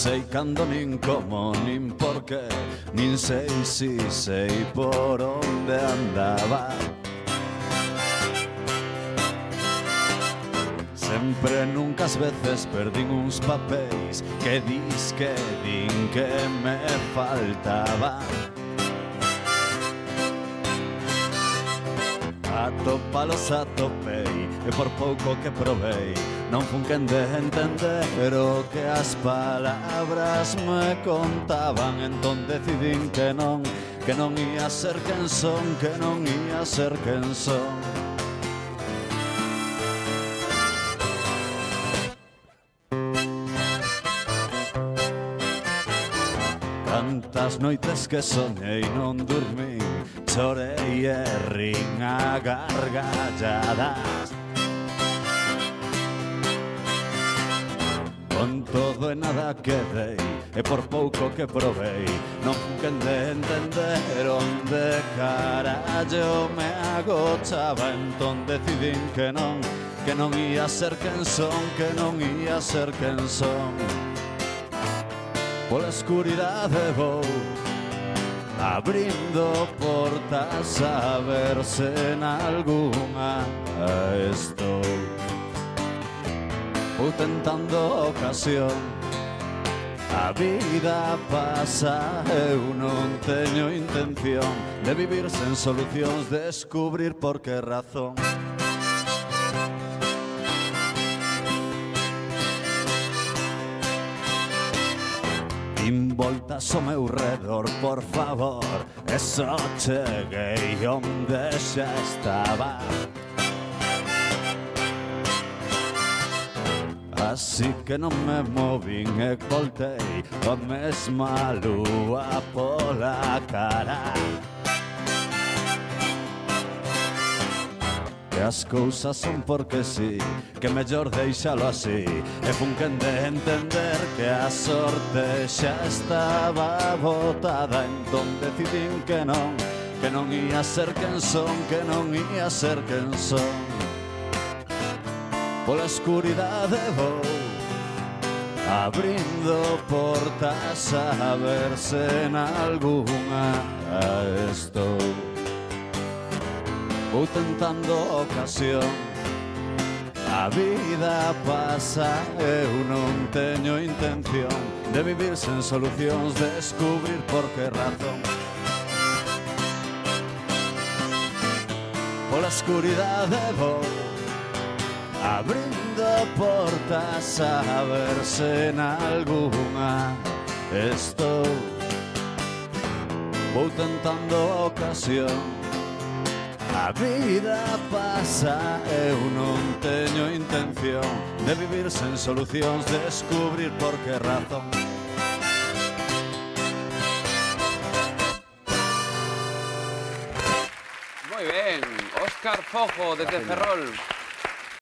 sei cando nin como nin por qué, nin sei si sei por onde andaba. Sempre nunca as veces perdín uns papéis que dis que din que me faltaba. Atopalos atopei e por pouco que probei non fun quen de entender o que as palabras me contaban. Entón decidín que non ia ser quen son, que non ia ser quen son. Cantas noites que soñei non dormín, chorei e rin a gargalladas. Con todo e nada que dei, e por pouco que probei, non fun quen de entender onde carallo me agochaba. Entón decidín que non ia ser quen son, que non ia ser quen son. Pola escuridade vou abrindo portas a ver se nalgunha estou. Vou tentando ocasión, a vida pasa, eu non teño intención de vivir sen solucións, descubrir por que razón. Din voltas ao meu redor, por favor, e só cheguei onde xa estaba. Así que non me movín e voltei a mesma lúa pola cara. Que as cousas son porque sí, que mellor deixalo así. E fun quen de entender que a sorte xa estaba botada. Entón decidín que non ia ser quen son, que non ia ser quen son. Pola escuridade vou abrindo portas a ver se nalgunha estou. Vou tentando ocasión, a vida pasa, eu non teño intención de vivir sen solucións, descubrir por que razón. Pola escuridade vou abrindo portas a ver se nalgunha estou. Vou tentando ocasión, a vida pasa, eu non teño intención de vivir sen solucións, descubrir por que razón. Moi ben, Óscar Fojo desde Ferrol.